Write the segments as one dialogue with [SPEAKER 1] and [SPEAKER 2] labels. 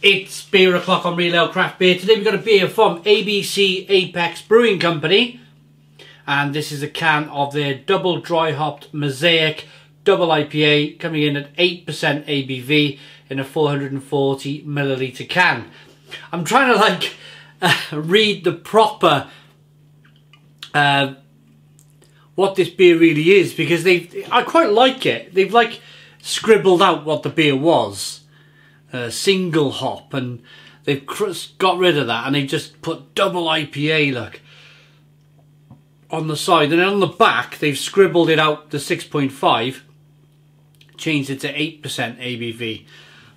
[SPEAKER 1] It's beer o'clock on Real Ale Craft Beer. Today we've got a beer from ABC Apex Brewing Company. And this is a can of their double dry hopped Mosaic double IPA coming in at 8% ABV in a 440 milliliter can. I'm trying to read the proper what this beer really is, because I quite like it. They've scribbled out what the beer was. Single hop, and they've got rid of that and they've just put double IPA look on the side, and then on the back they've scribbled it out to 6.5, changed it to 8% ABV.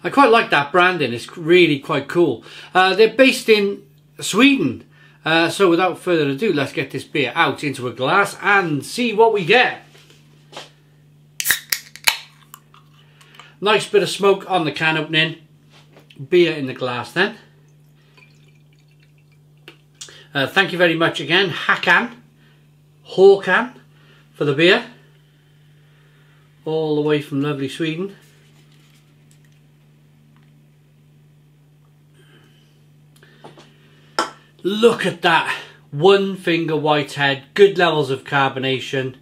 [SPEAKER 1] I quite like that branding, it's really quite cool. They're based in Sweden, so without further ado, let's get this beer out into a glass and see what we get. Nice bit of smoke on the can opening. Beer in the glass then. Thank you very much again, Håkan, for the beer. All the way from lovely Sweden. Look at that. One finger white head, good levels of carbonation.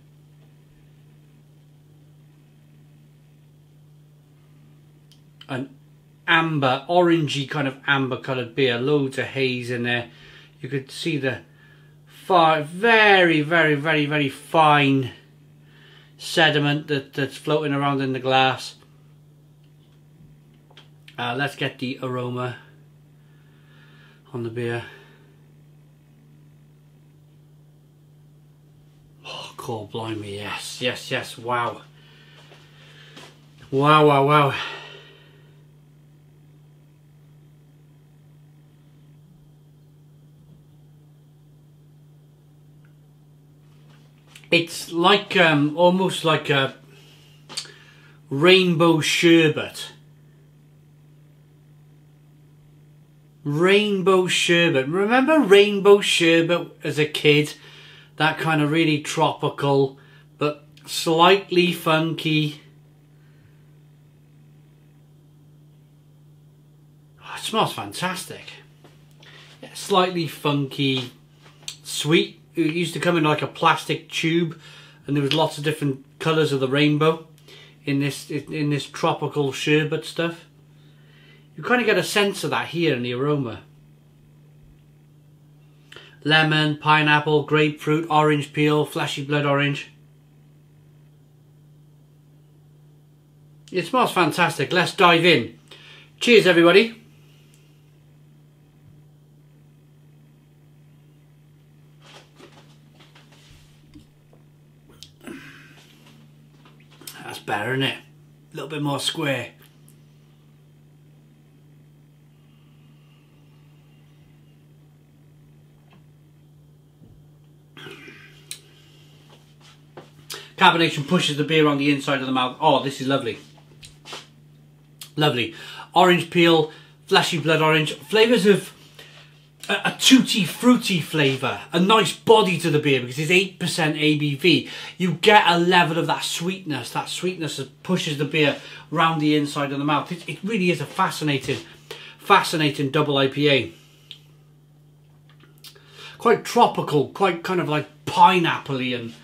[SPEAKER 1] An amber, orangey kind of amber coloured beer, loads of haze in there. You could see the very fine sediment that's floating around in the glass. Let's get the aroma on the beer. Oh, God blimey, yes, wow. Wow. It's like almost like a rainbow sherbet. Rainbow sherbet. Remember rainbow sherbet as a kid? That kind of really tropical but slightly funky. Oh, it smells fantastic. Yeah, slightly funky, sweet. It used to come in like a plastic tube, and there was lots of different colours of the rainbow in this tropical sherbet stuff. You kind of get a sense of that here in the aroma. Lemon, pineapple, grapefruit, orange peel, fleshy blood orange. It smells fantastic. Let's dive in. Cheers, everybody. That's better, isn't it? A little bit more square. Carbonation pushes the beer on the inside of the mouth. Oh, this is lovely. Lovely. Orange peel, fleshy blood orange. Flavours of a tutti fruity flavour, a nice body to the beer because it's 8% ABV. You get a level of that sweetness that pushes the beer round the inside of the mouth. It really is a fascinating double IPA. Quite tropical, quite kind of like pineapple-y and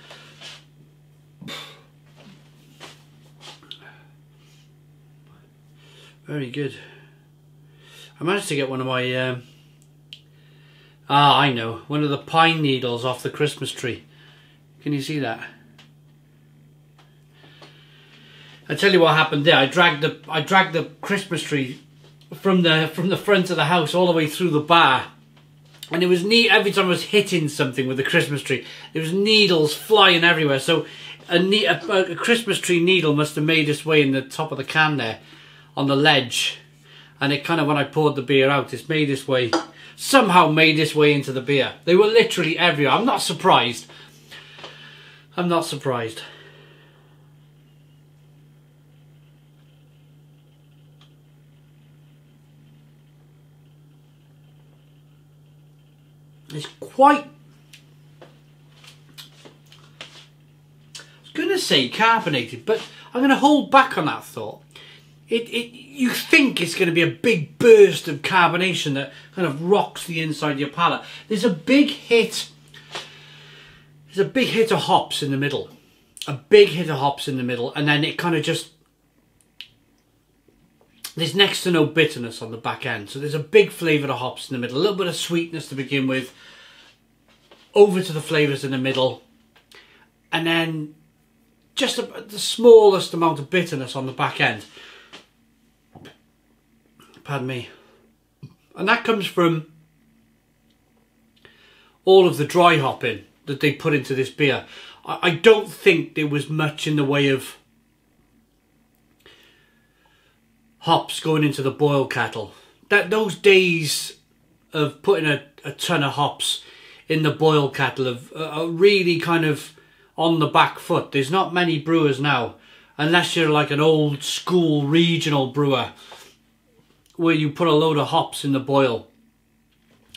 [SPEAKER 1] very good. I managed to get one of my I know, one of the pine needles off the Christmas tree. Can you see that? I tell you what happened there. I dragged the Christmas tree from the front of the house all the way through the bar, and it was neat. Every time I was hitting something with the Christmas tree, there was needles flying everywhere. So a Christmas tree needle must have made its way in the top of the can there, on the ledge, and it kind of, when I poured the beer out, it's made its way. Somehow made its way into the beer. They were literally everywhere. I'm not surprised. I'm not surprised. It's quite... I was going to say carbonated, but I'm going to hold back on that thought. You think it's going to be a big burst of carbonation that kind of rocks the inside of your palate. There's a big hit. There's a big hit of hops in the middle. A big hit of hops in the middle, and then it kind of just... There's next to no bitterness on the back end. So there's a big flavour of hops in the middle. A little bit of sweetness to begin with. Over to the flavours in the middle. And then just the smallest amount of bitterness on the back end. Pardon me. And that comes from all of the dry hopping that they put into this beer. I don't think there was much in the way of hops going into the boil kettle. Those days of putting a ton of hops in the boil kettle are really kind of on the back foot. There's not many brewers now, unless you're like an old school regional brewer, where you put a load of hops in the boil.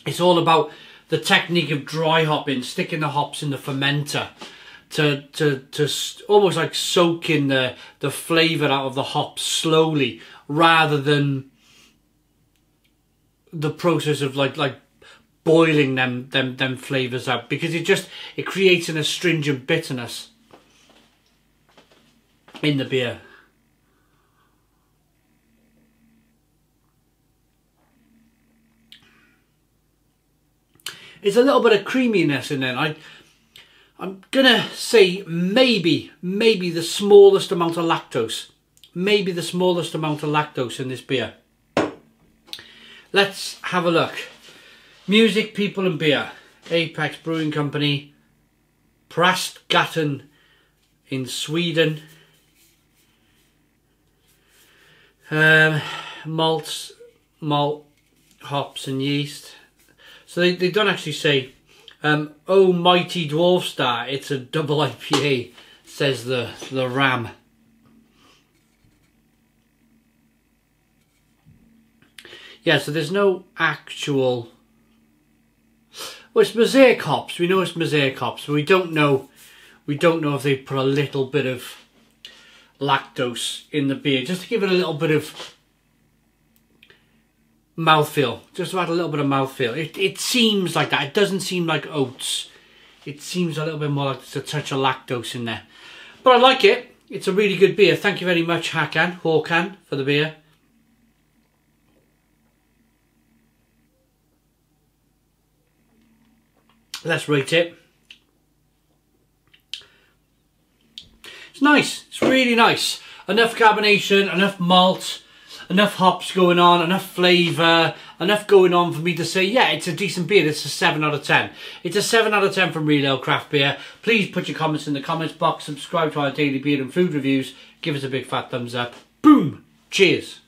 [SPEAKER 1] It's all about the technique of dry hopping, sticking the hops in the fermenter to almost like soak in the flavour out of the hops slowly, rather than the process of like boiling them flavours out, because it creates an astringent bitterness in the beer. There's a little bit of creaminess in there. I'm gonna say maybe the smallest amount of lactose. Maybe the smallest amount of lactose in this beer. Let's have a look. Music, people and beer. Apex Brewing Company. Prästgatan in Sweden. Malt, hops and yeast. So they don't actually say, oh mighty dwarf star, it's a double IPA, says the ram. Yeah, so there's no actual... Well, it's Mosaic hops. We know it's Mosaic hops, but we don't know if they put a little bit of lactose in the beer, just to give it a little bit of mouthfeel, just to add a little bit of mouthfeel. It seems like that. It doesn't seem like oats. It seems a little bit more like there's a touch of lactose in there. But I like it. It's a really good beer. Thank you very much, Håkan, for the beer. Let's rate it. It's nice. It's really nice. Enough carbonation, enough malt, enough hops going on, enough flavour, enough going on for me to say, yeah, it's a decent beer. It's a 7 out of 10. It's a 7 out of 10 from Real Ale Craft Beer. Please put your comments in the comments box. Subscribe to our daily beer and food reviews. Give us a big fat thumbs up. Boom. Cheers.